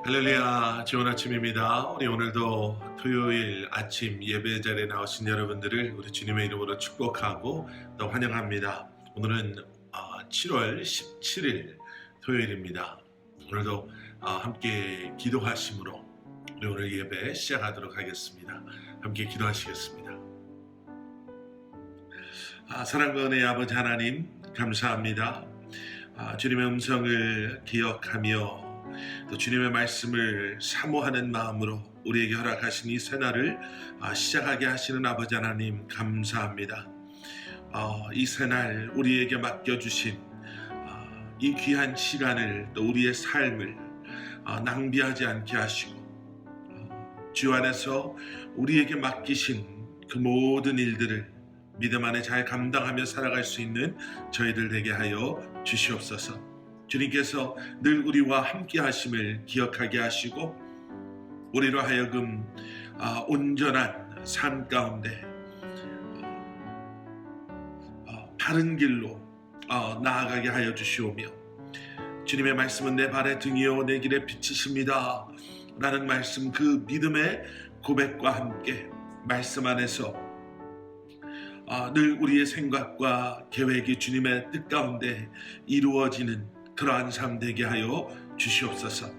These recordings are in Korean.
할렐루야, 좋은 아침입니다. 우리 오늘도 토요일 아침 예배 자리에 나오신 여러분들을 우리 주님의 이름으로 축복하고 또 환영합니다. 오늘은 7월 17일 토요일입니다. 오늘도 함께 기도하심으로 우리 오늘 예배 시작하도록 하겠습니다. 함께 기도하시겠습니다. 사랑과 은혜의 아버지 하나님, 감사합니다. 주님의 음성을 기억하며 또 주님의 말씀을 사모하는 마음으로 우리에게 허락하신 이 새날을 시작하게 하시는 아버지 하나님, 감사합니다. 이 새날 우리에게 맡겨주신 이 귀한 시간을 또 우리의 삶을 낭비하지 않게 하시고 주 안에서 우리에게 맡기신 그 모든 일들을 믿음 안에 잘 감당하며 살아갈 수 있는 저희들 되게 하여 주시옵소서. 주님께서 늘 우리와 함께 하심을 기억하게 하시고 우리로 하여금 온전한 삶 가운데 바른 길로 나아가게 하여 주시오며, 주님의 말씀은 내 발의 등이요 내 길의 빛이십니다 라는 말씀, 그 믿음의 고백과 함께 말씀 안에서 늘 우리의 생각과 계획이 주님의 뜻 가운데 이루어지는 그러한 삶 되게 하여 주시옵소서.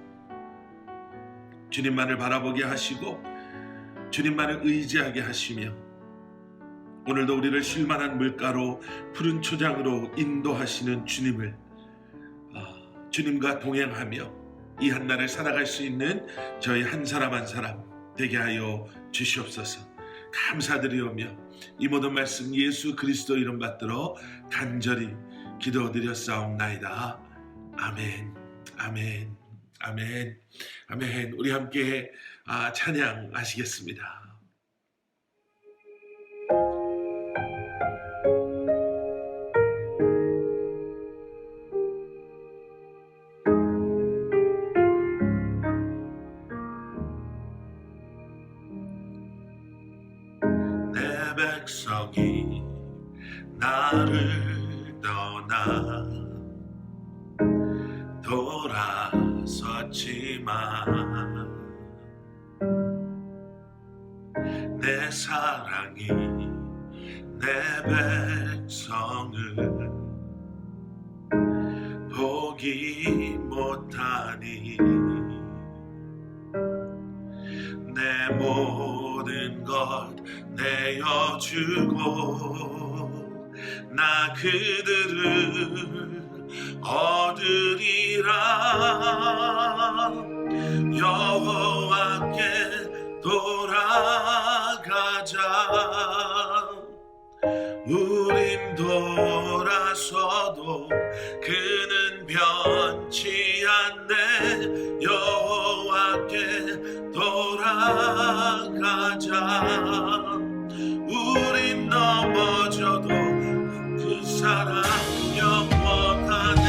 주님만을 바라보게 하시고 주님만을 의지하게 하시며 오늘도 우리를 쉴만한 물가로 푸른 초장으로 인도하시는 주님을 주님과 동행하며 이 한날을 살아갈 수 있는 저희 한 사람 한 사람 되게 하여 주시옵소서. 감사드리오며 이 모든 말씀 예수 그리스도 이름 받들어 간절히 기도드렸사옵나이다. 아멘, 아멘, 아멘, 아멘. 우리 함께 찬양하시겠습니다. 내 백성이 나를 떠나 돌아섰지만 내 사랑이 내 백성을 보기 못하니 내 모든 것 내어주고 나 그들을 얻으리라. 여호와께 돌아가자. 우린 돌아서도 그는 변치 않네. 여호와께 돌아가자. 우린 넘어져도 그 사랑 영원하네.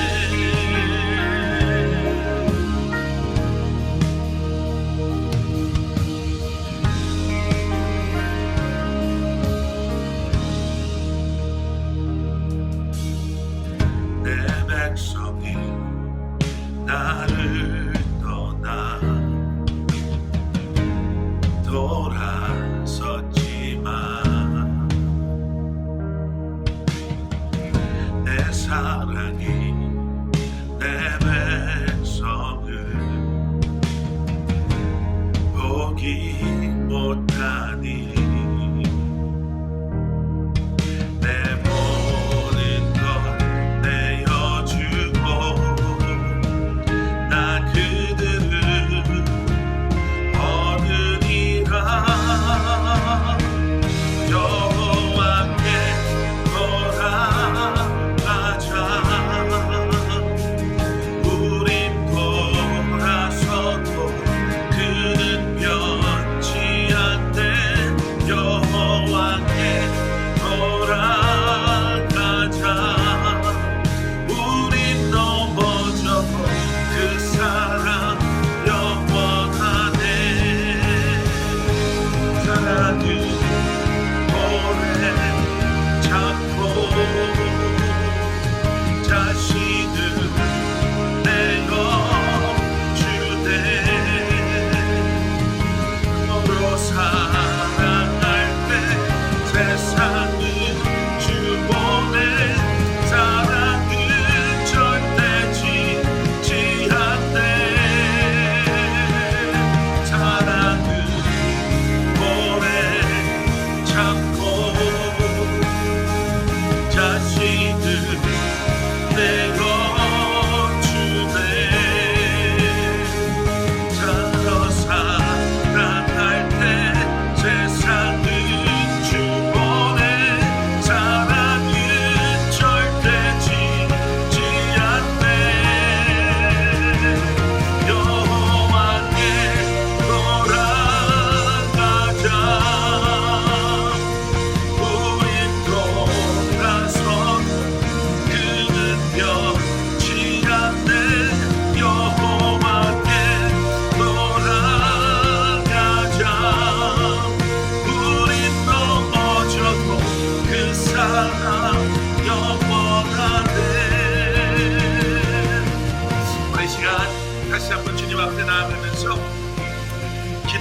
내 백성이 나를 떠나 돌아섰지만 내 사랑이 내 백성을 보기 못하니 내 모든 것 내어주고 나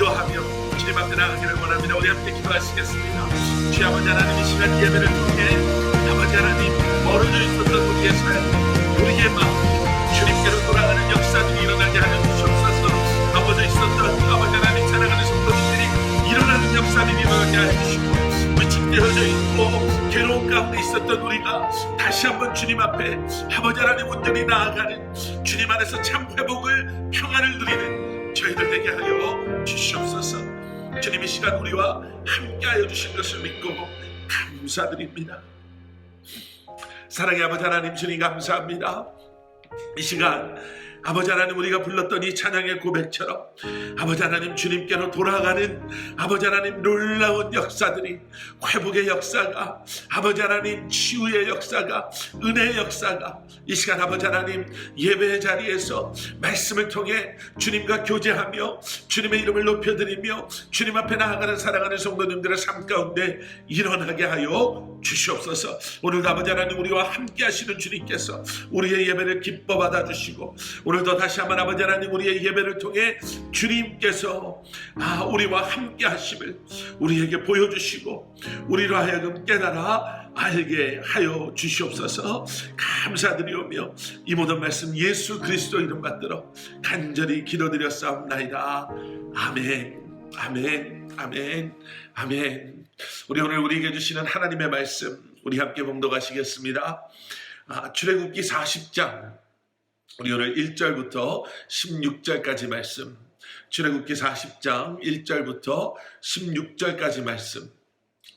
기도하며 주님 앞에 나가기를 원합니다. 우리 함께 기도하시겠습니다. 주 아버지 하나님, 이 시간 예배를 통해 아버지 하나님, 멀어져 있었던 우리의 삶, 우리의 마음, 주님께로 돌아가는 역사들이 일어나게 하여 주시옵소서. 넘어져 있었던 아버지 하나님 사랑하는 성도님들이 일어나는 역사들이 일어나게 하여 주시고, 위축되어져 있고 괴로운 가운데 있었던 우리가 다시 한번 주님 앞에 아버지 하나님 온전히 나아가는, 주님 안에서 참 회복을, 평안을 누리는 저희들 되게 하여 주시옵소서. 주님, 이 시간 우리와 함께하여 주신 것을 믿고 감사드립니다. 사랑의 아버지 하나님, 주님 감사합니다. 이 시간 아버지 하나님, 우리가 불렀던 이 찬양의 고백처럼 아버지 하나님, 주님께로 돌아가는 아버지 하나님 놀라운 역사들이, 회복의 역사가, 아버지 하나님 치유의 역사가, 은혜의 역사가 이 시간 아버지 하나님 예배의 자리에서 말씀을 통해 주님과 교제하며 주님의 이름을 높여드리며 주님 앞에 나아가는 사랑하는 성도님들의 삶 가운데 일어나게 하여 주시옵소서. 오늘도 아버지 하나님, 우리와 함께 하시는 주님께서 우리의 예배를 기뻐 받아주시고, 오늘도 다시 한번 아버지 하나님, 우리의 예배를 통해 주님께서 우리와 함께 하심을 우리에게 보여주시고, 우리로 하여금 깨달아 알게 하여 주시옵소서. 감사드리오며 이 모든 말씀 예수 그리스도 이름 받들어 간절히 기도드렸사옵나이다. 아멘, 아멘, 아멘, 아멘. 우리 오늘 우리에게 주시는 하나님의 말씀 우리 함께 봉독하시겠습니다. 출애굽기 40장 우리 오늘 1절부터 16절까지 말씀, 출애굽기 40장 1절부터 16절까지 말씀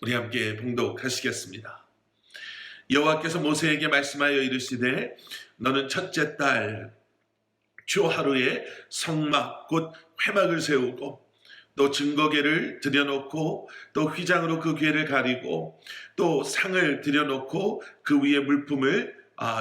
우리 함께 봉독하시겠습니다. 여호와께서 모세에게 말씀하여 이르시되, 너는 첫째 달 초 하루에 성막 곧 회막을 세우고, 또 증거궤를 들여놓고, 또 휘장으로 그 궤를 가리고, 또 상을 들여놓고 그 위에 물품을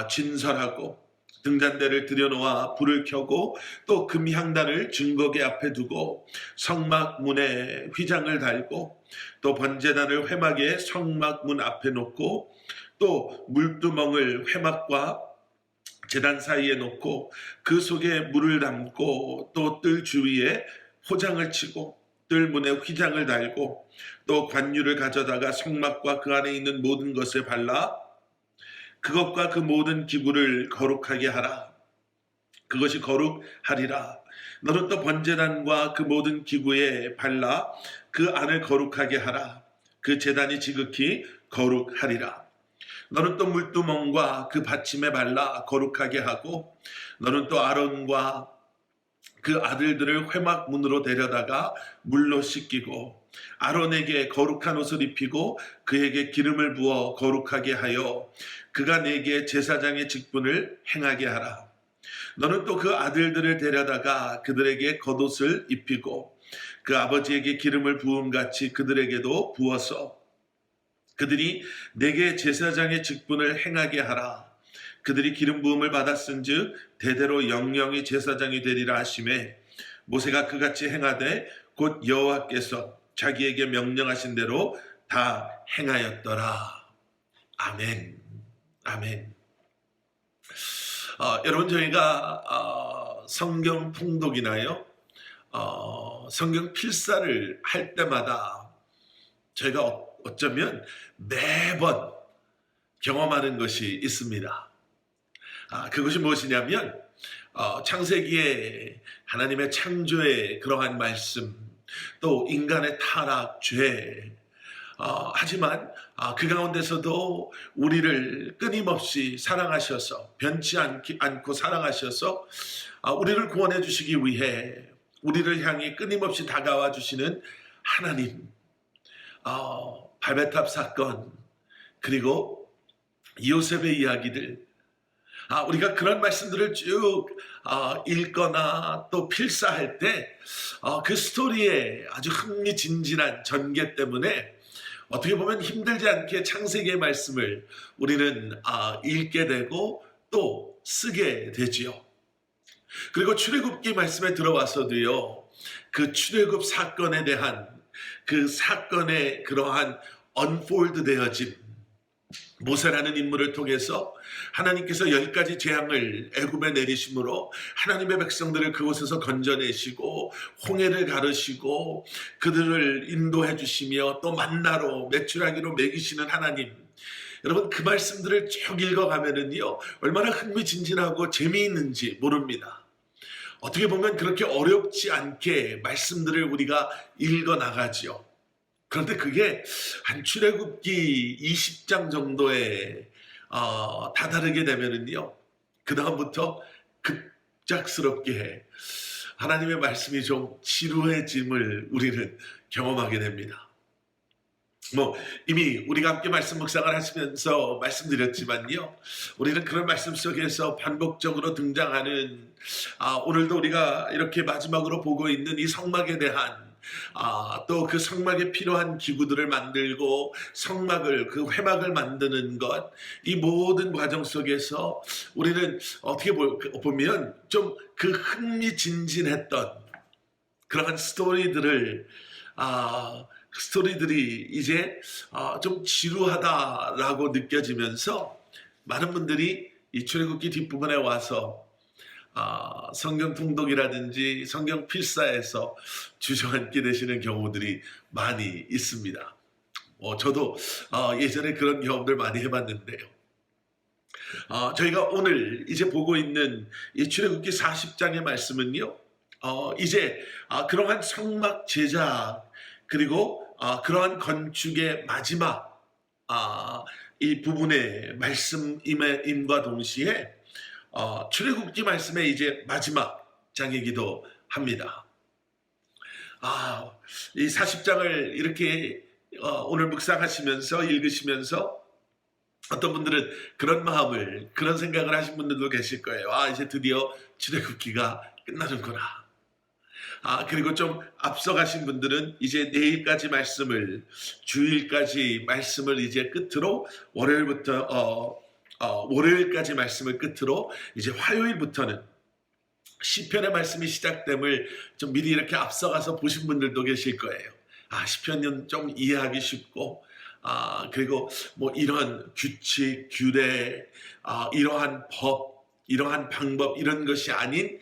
진설하고, 등잔대를 들여놓아 불을 켜고, 또 금향단을 증거궤 앞에 두고, 성막 문에 휘장을 달고, 또 번제단을 회막의 성막 문 앞에 놓고, 또 물두멍을 회막과 제단 사이에 놓고 그 속에 물을 담고, 또 뜰 주위에 호장을 치고 뜰 문에 휘장을 달고, 또 관유를 가져다가 성막과 그 안에 있는 모든 것에 발라 그것과 그 모든 기구를 거룩하게 하라. 그것이 거룩하리라. 너는 또 번제단과 그 모든 기구에 발라 그 안을 거룩하게 하라. 그 제단이 지극히 거룩하리라. 너는 또 물두멍과 그 받침에 발라 거룩하게 하고, 너는 또 아론과 그 아들들을 회막 문으로 데려다가 물로 씻기고, 아론에게 거룩한 옷을 입히고 그에게 기름을 부어 거룩하게 하여 그가 내게 제사장의 직분을 행하게 하라. 너는 또 그 아들들을 데려다가 그들에게 겉옷을 입히고 그 아버지에게 기름을 부음같이 그들에게도 부어서 그들이 내게 제사장의 직분을 행하게 하라. 그들이 기름 부음을 받았은즉 대대로 영영이 제사장이 되리라 하시매, 모세가 그같이 행하되 곧 여호와께서 자기에게 명령하신 대로 다 행하였더라. 아멘, 아멘. 여러분, 저희가 성경 통독이나요, 성경 필사를 할 때마다 저희가 어쩌면 매번 경험하는 것이 있습니다. 그것이 무엇이냐면 창세기에 하나님의 창조의 그러한 말씀, 또 인간의 타락, 죄, 하지만 그 가운데서도 우리를 끊임없이 사랑하셔서, 변치 않고 사랑하셔서 우리를 구원해 주시기 위해 우리를 향해 끊임없이 다가와 주시는 하나님, 바벨탑 사건, 그리고 요셉의 이야기들, 우리가 그런 말씀들을 쭉 읽거나 또 필사할 때 그 스토리에 아주 흥미진진한 전개 때문에 어떻게 보면 힘들지 않게 창세기의 말씀을 우리는 읽게 되고 또 쓰게 되지요. 그리고 출애굽기 말씀에 들어와서도요, 그 출애굽 사건에 대한 그 사건의 그러한 언폴드 되어짐, 모세라는 인물을 통해서 하나님께서 10가지 재앙을 애굽에 내리심으로 하나님의 백성들을 그곳에서 건져내시고 홍해를 가르시고 그들을 인도해 주시며 또 만나로 메추라기로 먹이시는 하나님, 여러분 그 말씀들을 쭉 읽어가면은요 얼마나 흥미진진하고 재미있는지 모릅니다. 어떻게 보면 그렇게 어렵지 않게 말씀들을 우리가 읽어나가지요. 그런데 그게 한 출애굽기 20장 정도에 다다르게 되면은요 그 다음부터 급작스럽게 하나님의 말씀이 좀 지루해짐을 우리는 경험하게 됩니다. 이미 우리가 함께 말씀 묵상을 하시면서 말씀드렸지만요, 우리는 그런 말씀 속에서 반복적으로 등장하는 오늘도 우리가 이렇게 마지막으로 보고 있는 이 성막에 대한 또 그 성막에 필요한 기구들을 만들고 성막을 그 회막을 만드는 것, 이 모든 과정 속에서 우리는 어떻게 보면 좀 그 흥미진진했던 그러한 스토리들이 이제 좀 지루하다라고 느껴지면서 많은 분들이 이 출애굽기 뒷부분에 와서 성경 통독이라든지 성경 필사에서 주저앉게 되시는 경우들이 많이 있습니다. 저도 예전에 그런 경험들 많이 해봤는데요. 저희가 오늘 이제 보고 있는 이 출애굽기 40장의 말씀은요, 이제 그러한 성막 제작 그리고 그러한 건축의 마지막 이 부분의 말씀임과 동시에 출애굽기 말씀의 이제 마지막 장이기도 합니다. 이 40장을 이렇게 오늘 묵상하시면서 읽으시면서 어떤 분들은 그런 생각을 하신 분들도 계실 거예요. 이제 드디어 출애굽기가 끝나는구나. 그리고 좀 앞서가신 분들은 이제 내일까지 말씀을, 주일까지 말씀을 이제 끝으로 월요일까지 말씀을 끝으로 이제 화요일부터는 시편의 말씀이 시작됨을 좀 미리 이렇게 앞서가서 보신 분들도 계실 거예요. 시편은 좀 이해하기 쉽고 그리고 이런 규칙, 규례, 이러한 법, 이러한 방법 이런 것이 아닌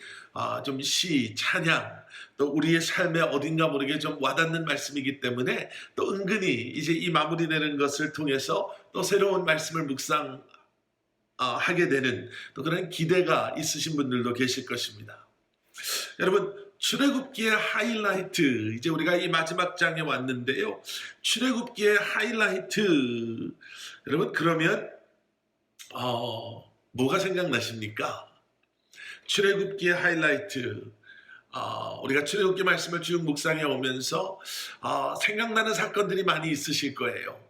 좀 시, 찬양, 또 우리의 삶에 어딘가 모르게 좀 와닿는 말씀이기 때문에 또 은근히 이제 이 마무리되는 것을 통해서 또 새로운 말씀을 묵상하게 되는 또 그런 기대가 있으신 분들도 계실 것입니다. 여러분, 출애굽기의 하이라이트, 이제 우리가 이 마지막 장에 왔는데요. 출애굽기의 하이라이트, 여러분 그러면 뭐가 생각나십니까? 출애굽기의 하이라이트, 우리가 출애굽기 말씀을 쭉 묵상해 오면서 생각나는 사건들이 많이 있으실 거예요.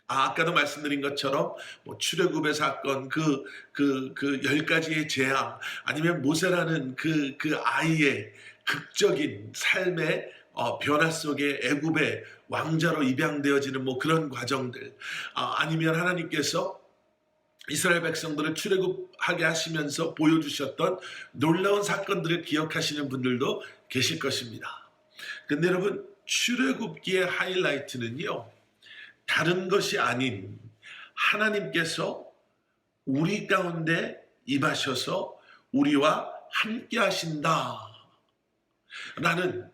아까도 말씀드린 것처럼 출애굽의 사건, 그 10가지의 재앙, 아니면 모세라는 그 아이의 극적인 삶의 변화 속에 애굽의 왕자로 입양되어지는 그런 과정들, 아니면 하나님께서 이스라엘 백성들을 출애굽하게 하시면서 보여주셨던 놀라운 사건들을 기억하시는 분들도 계실 것입니다. 근데 여러분, 출애굽기의 하이라이트는요, 다른 것이 아닌 하나님께서 우리 가운데 임하셔서 우리와 함께 하신다 라는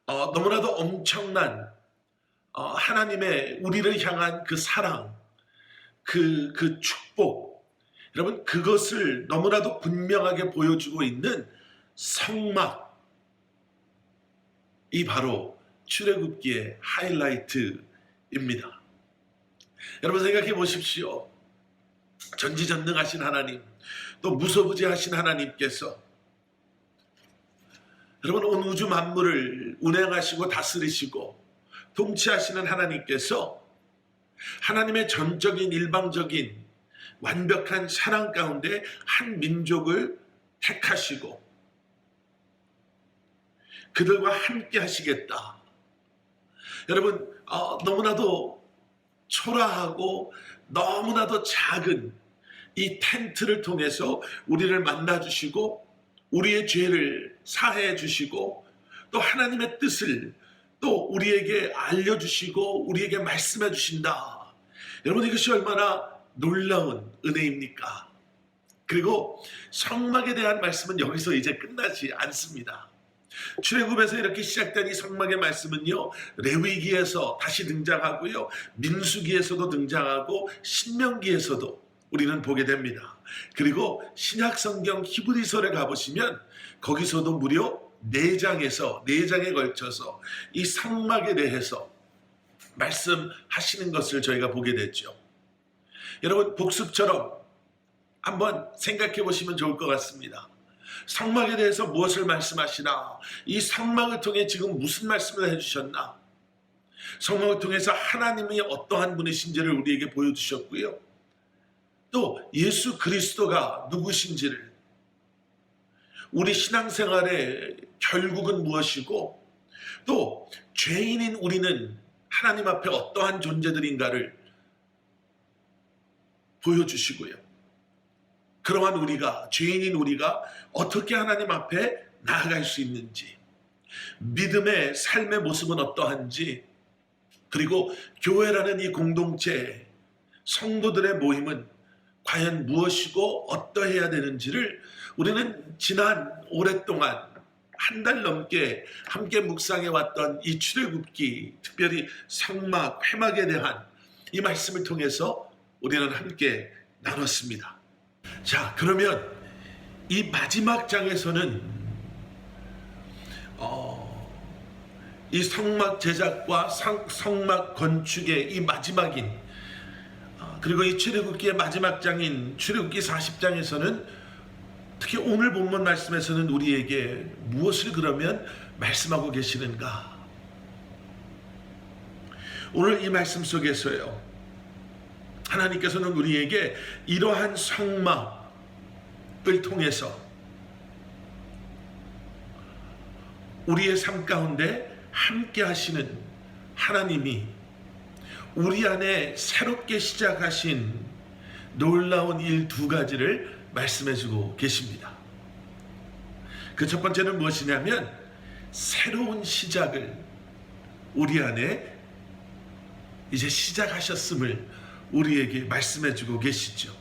너무나도 엄청난 하나님의 우리를 향한 그 사랑, 그 축복, 여러분 그것을 너무나도 분명하게 보여주고 있는 성막이 바로 출애굽기의 하이라이트입니다. 여러분 생각해 보십시오. 전지전능하신 하나님, 또 무소부지하신 하나님께서 여러분 온 우주 만물을 운행하시고 다스리시고 통치하시는 하나님께서 하나님의 전적인 일방적인 완벽한 사랑 가운데 한 민족을 택하시고 그들과 함께 하시겠다. 여러분 너무나도 초라하고 너무나도 작은 이 텐트를 통해서 우리를 만나주시고 우리의 죄를 사해 주시고 또 하나님의 뜻을 또 우리에게 알려주시고 우리에게 말씀해 주신다. 여러분 이것이 얼마나 놀라운 은혜입니까? 그리고 성막에 대한 말씀은 여기서 이제 끝나지 않습니다. 출애굽에서 이렇게 시작된 이 성막의 말씀은요, 레위기에서 다시 등장하고요, 민수기에서도 등장하고 신명기에서도 우리는 보게 됩니다. 그리고 신약성경 히브리서를 가보시면 거기서도 무려 4장에 걸쳐서 이 성막에 대해서 말씀하시는 것을 저희가 보게 됐죠. 여러분, 복습처럼 한번 생각해 보시면 좋을 것 같습니다. 성막에 대해서 무엇을 말씀하시나? 이 성막을 통해 지금 무슨 말씀을 해주셨나? 성막을 통해서 하나님이 어떠한 분이신지를 우리에게 보여주셨고요. 또 예수 그리스도가 누구신지를, 우리 신앙생활의 결국은 무엇이고, 또 죄인인 우리는 하나님 앞에 어떠한 존재들인가를 보여주시고요. 그러한 우리가, 죄인인 우리가 어떻게 하나님 앞에 나아갈 수 있는지, 믿음의 삶의 모습은 어떠한지, 그리고 교회라는 이 공동체, 성도들의 모임은 과연 무엇이고 어떠해야 되는지를 우리는 지난 오랫동안 한 달 넘게 함께 묵상해 왔던 이 출애굽기, 특별히 성막, 회막에 대한 이 말씀을 통해서 우리는 함께 나눴습니다. 자, 그러면 이 마지막 장에서는 이 성막 제작과 성막 건축의 이 마지막인, 그리고 이 출애굽기의 마지막 장인 출애굽기 40장에서는 특히 오늘 본문 말씀에서는 우리에게 무엇을 그러면 말씀하고 계시는가? 오늘 이 말씀 속에서요, 하나님께서는 우리에게 이러한 성막을 통해서 우리의 삶 가운데 함께 하시는 하나님이 우리 안에 새롭게 시작하신 놀라운 일 2가지를 말씀해주고 계십니다. 그 첫 번째는 무엇이냐면 새로운 시작을 우리 안에 이제 시작하셨음을 우리에게 말씀해주고 계시죠.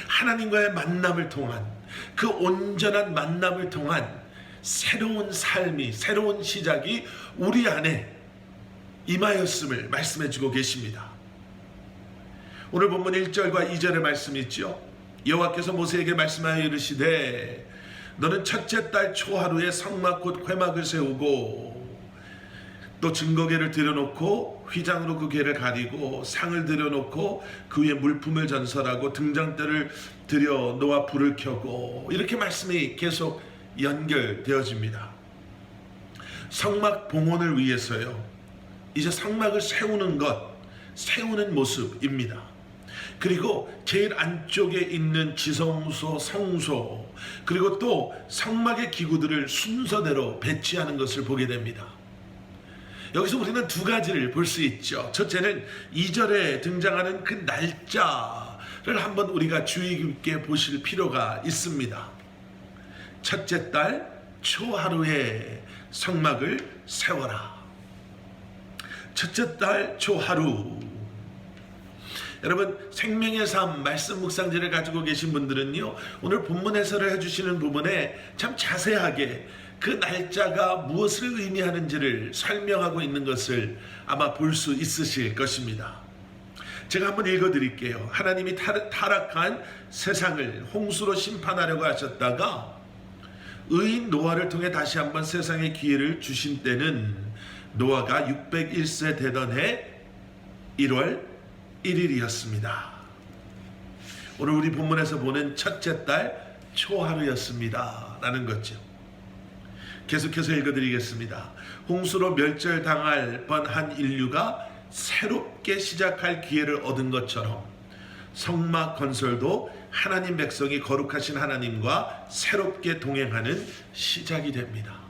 하나님과의 만남을 통한, 그 온전한 만남을 통한 새로운 삶이, 새로운 시작이 우리 안에 임하였음을 말씀해주고 계십니다. 오늘 본문 1절과 2절의 말씀이 있죠. 여호와께서 모세에게 말씀하여 이르시되 너는 첫째 달 초하루에 성막 곧 회막을 세우고 또 증거궤를 들여놓고 휘장으로 그 궤를 가리고 상을 들여놓고 그 위에 물품을 전설하고 등잔대를 들여 놓아 불을 켜고, 이렇게 말씀이 계속 연결되어집니다. 성막 봉헌을 위해서요, 이제 성막을 세우는 것, 세우는 모습입니다. 그리고 제일 안쪽에 있는 지성소, 성소, 그리고 또 성막의 기구들을 순서대로 배치하는 것을 보게 됩니다. 여기서 우리는 2가지를 볼 수 있죠. 첫째는 2절에 등장하는 그 날짜를 한번 우리가 주의 깊게 보실 필요가 있습니다. 첫째 달 초하루에 성막을 세워라. 첫째 달 초하루. 여러분, 생명의 삶 말씀 묵상지를 가지고 계신 분들은요, 오늘 본문 해설을 해주시는 부분에 참 자세하게 그 날짜가 무엇을 의미하는지를 설명하고 있는 것을 아마 볼 수 있으실 것입니다. 제가 한번 읽어드릴게요. 하나님이 타락한 세상을 홍수로 심판하려고 하셨다가 의인 노아를 통해 다시 한번 세상에 기회를 주신 때는 노아가 601세 되던 해 1월 1일이었습니다. 오늘 우리 본문에서 보는 첫째 달 초하루였습니다 라는 거죠. 계속해서 읽어드리겠습니다. 홍수로 멸절당할 뻔한 인류가 새롭게 시작할 기회를 얻은 것처럼 성막 건설도 하나님 백성이 거룩하신 하나님과 새롭게 동행하는 시작이 됩니다.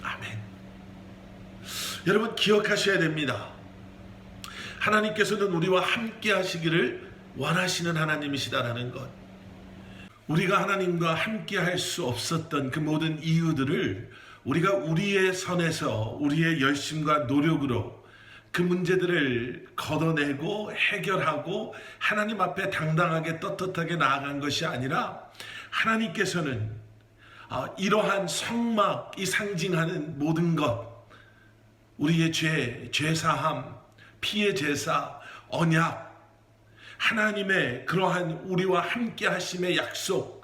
아멘. 여러분, 기억하셔야 됩니다. 하나님께서는 우리와 함께 하시기를 원하시는 하나님이시다라는 것. 우리가 하나님과 함께 할 수 없었던 그 모든 이유들을 우리가 우리의 선에서 우리의 열심과 노력으로 그 문제들을 걷어내고 해결하고 하나님 앞에 당당하게 떳떳하게 나아간 것이 아니라 하나님께서는 이러한 성막이 상징하는 모든 것, 우리의 죄사함, 피의 제사, 언약, 하나님의 그러한 우리와 함께 하심의 약속,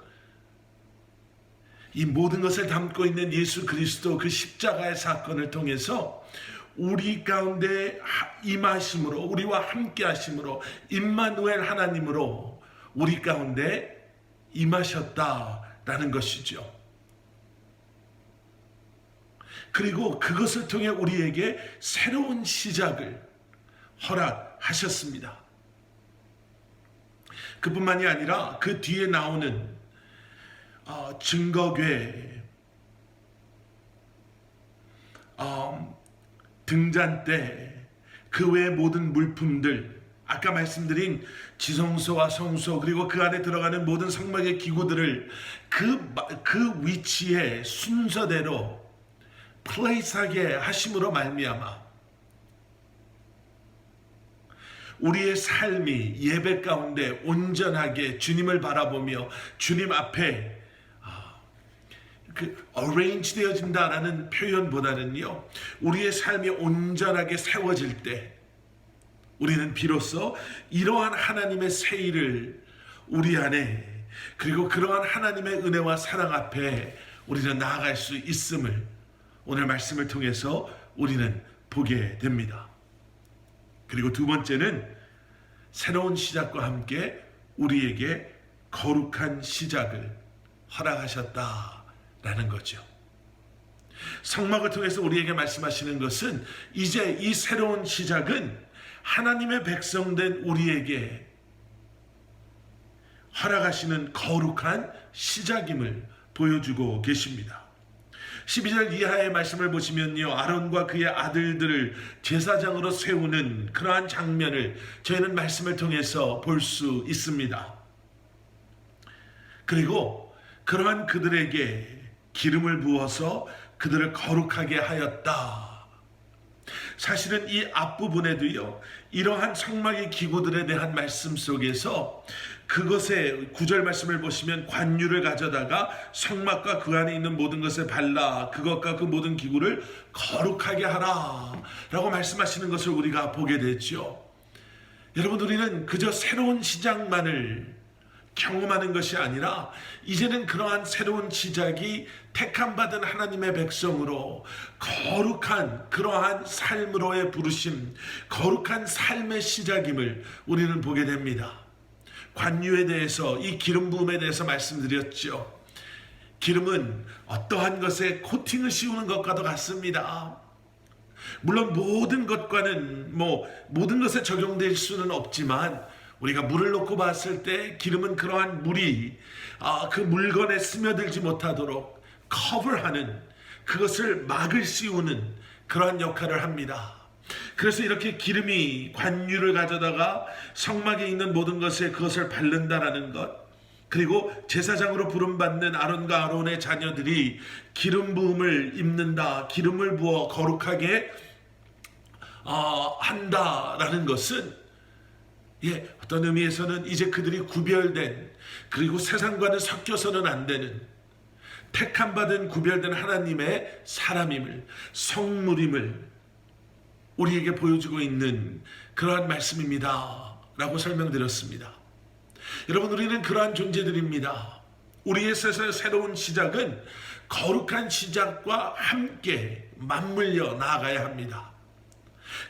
이 모든 것을 담고 있는 예수 그리스도 그 십자가의 사건을 통해서 우리 가운데 임하심으로, 우리와 함께 하심으로, 임마누엘 하나님으로 우리 가운데 임하셨다라는 것이죠. 그리고 그것을 통해 우리에게 새로운 시작을 허락하셨습니다. 그뿐만이 아니라 그 뒤에 나오는 증거궤, 등잔대, 그 외의 모든 물품들, 아까 말씀드린 지성소와 성소, 그리고 그 안에 들어가는 모든 성막의 기구들을 그 위치에 순서대로 플레이스하게 하심으로 말미암아 우리의 삶이 예배 가운데 온전하게 주님을 바라보며 주님 앞에 arrange 되어진다라는 표현보다는요, 우리의 삶이 온전하게 세워질 때 우리는 비로소 이러한 하나님의 새 일을 우리 안에, 그리고 그러한 하나님의 은혜와 사랑 앞에 우리는 나아갈 수 있음을 오늘 말씀을 통해서 우리는 보게 됩니다. 그리고 두 번째는 새로운 시작과 함께 우리에게 거룩한 시작을 허락하셨다라는 거죠. 성막을 통해서 우리에게 말씀하시는 것은 이제 이 새로운 시작은 하나님의 백성된 우리에게 허락하시는 거룩한 시작임을 보여주고 계십니다. 12절 이하의 말씀을 보시면요, 아론과 그의 아들들을 제사장으로 세우는 그러한 장면을 저희는 말씀을 통해서 볼 수 있습니다. 그리고 그러한 그들에게 기름을 부어서 그들을 거룩하게 하였다. 사실은 이 앞부분에도요, 이러한 성막의 기구들에 대한 말씀 속에서 그것의 9절 말씀을 보시면 관유를 가져다가 성막과 그 안에 있는 모든 것에 발라 그것과 그 모든 기구를 거룩하게 하라 라고 말씀하시는 것을 우리가 보게 됐죠. 여러분, 우리는 그저 새로운 시작만을 경험하는 것이 아니라 이제는 그러한 새로운 시작이 택함받은 하나님의 백성으로 거룩한 그러한 삶으로의 부르심, 거룩한 삶의 시작임을 우리는 보게 됩니다. 관유에 대해서, 이 기름 부음에 대해서 말씀드렸죠. 기름은 어떠한 것에 코팅을 씌우는 것과도 같습니다. 물론 모든 것과는 모든 것에 적용될 수는 없지만 우리가 물을 놓고 봤을 때 기름은 그러한 물이 그 물건에 스며들지 못하도록 커버하는, 그것을 막을 씌우는 그러한 역할을 합니다. 그래서 이렇게 기름이 관유를 가져다가 성막에 있는 모든 것에 그것을 바른다라는 것, 그리고 제사장으로 부름받는 아론과 아론의 자녀들이 기름 부음을 입는다, 기름을 부어 거룩하게 한다라는 것은 어떤 의미에서는 이제 그들이 구별된, 그리고 세상과는 섞여서는 안 되는 택함받은 구별된 하나님의 사람임을, 성물임을 우리에게 보여주고 있는 그러한 말씀입니다 라고 설명드렸습니다. 여러분, 우리는 그러한 존재들입니다. 우리의 새로운 시작은 거룩한 시작과 함께 맞물려 나아가야 합니다.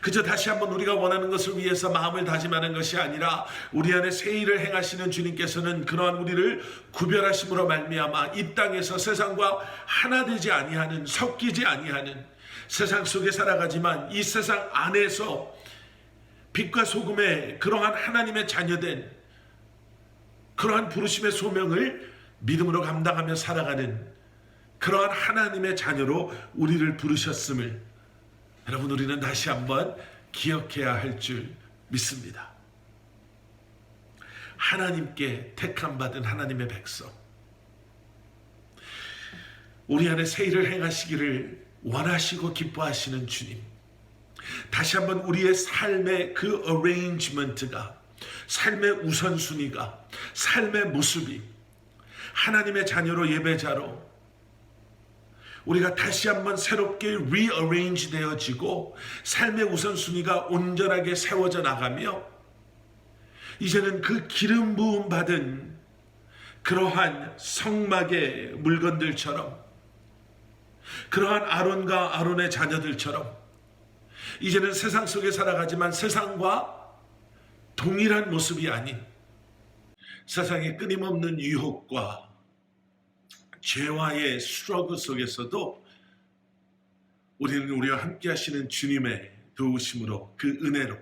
그저 다시 한번 우리가 원하는 것을 위해서 마음을 다짐하는 것이 아니라 우리 안에 새 일을 행하시는 주님께서는 그러한 우리를 구별하심으로 말미암아 이 땅에서 세상과 하나 되지 아니하는, 섞이지 아니하는, 세상 속에 살아가지만 이 세상 안에서 빛과 소금의 그러한 하나님의 자녀된 그러한 부르심의 소명을 믿음으로 감당하며 살아가는 그러한 하나님의 자녀로 우리를 부르셨음을 여러분, 우리는 다시 한번 기억해야 할 줄 믿습니다. 하나님께 택함받은 하나님의 백성, 우리 안에 새 일을 행하시기를 원하시고 기뻐하시는 주님, 다시 한번 우리의 삶의 그 어레인지먼트가, 삶의 우선순위가, 삶의 모습이 하나님의 자녀로, 예배자로 우리가 다시 한번 새롭게 rearrange 되어지고 삶의 우선순위가 온전하게 세워져 나가며, 이제는 그 기름 부음 받은 그러한 성막의 물건들처럼, 그러한 아론과 아론의 자녀들처럼 이제는 세상 속에 살아가지만 세상과 동일한 모습이 아닌, 세상의 끊임없는 유혹과 죄와의 스트러글 속에서도 우리는 우리와 함께 하시는 주님의 도우심으로, 그 은혜로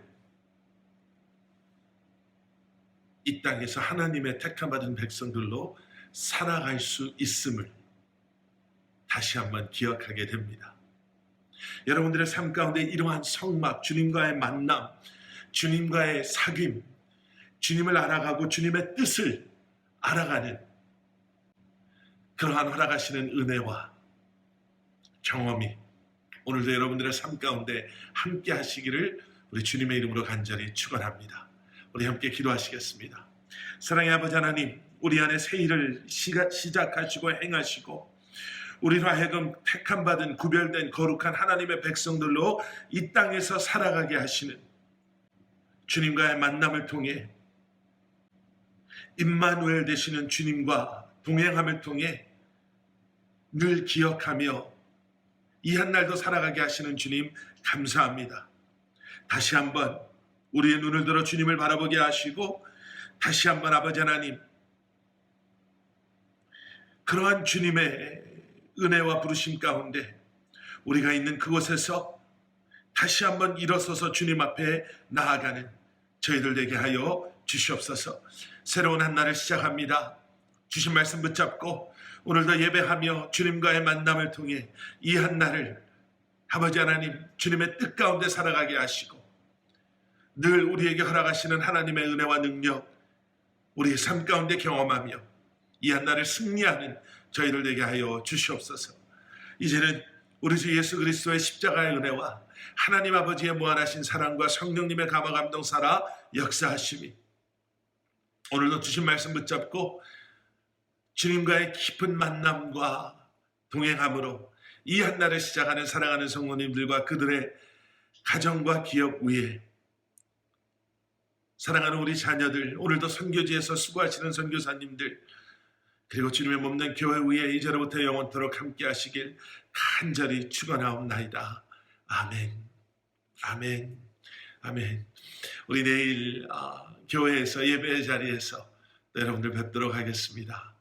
이 땅에서 하나님의 택함받은 백성들로 살아갈 수 있음을 다시 한번 기억하게 됩니다. 여러분들의 삶 가운데 이러한 성막, 주님과의 만남, 주님과의 사귐, 주님을 알아가고 주님의 뜻을 알아가는 그러한 허락하시는 은혜와 경험이 오늘도 여러분들의 삶 가운데 함께 하시기를 우리 주님의 이름으로 간절히 축원합니다. 우리 함께 기도하시겠습니다. 사랑의 아버지 하나님, 우리 안에 새 일을 시작하시고 행하시고 우리로 하여금 택함받은 구별된 거룩한 하나님의 백성들로 이 땅에서 살아가게 하시는 주님과의 만남을 통해 임마누엘 되시는 주님과 동행함을 통해 늘 기억하며 이 한날도 살아가게 하시는 주님 감사합니다. 다시 한번 우리의 눈을 들어 주님을 바라보게 하시고, 다시 한번 아버지 하나님, 그러한 주님의 은혜와 부르심 가운데 우리가 있는 그곳에서 다시 한번 일어서서 주님 앞에 나아가는 저희들 되게 하여 주시옵소서. 새로운 한 날을 시작합니다. 주신 말씀 붙잡고 오늘도 예배하며 주님과의 만남을 통해 이 한 날을 아버지 하나님 주님의 뜻 가운데 살아가게 하시고, 늘 우리에게 허락하시는 하나님의 은혜와 능력 우리의 삶 가운데 경험하며 이 한 날을 승리하는 저희들 되게 하여 주시옵소서. 이제는 우리 주 예수 그리스도의 십자가의 은혜와 하나님 아버지의 무한하신 사랑과 성령님의 감화 감동 살아 역사하심이 오늘도 주신 말씀 붙잡고 주님과의 깊은 만남과 동행함으로 이 한날을 시작하는 사랑하는 성도님들과 그들의 가정과 기업 위에 사랑하는 우리 자녀들, 오늘도 선교지에서 수고하시는 선교사님들, 그리고 주님의 몸된 교회 위에 이제로부터 영원토록 함께 하시길 간절히 축원하옵나이다. 아멘. 아멘. 아멘. 우리 내일 교회에서 예배의 자리에서 여러분들 뵙도록 하겠습니다.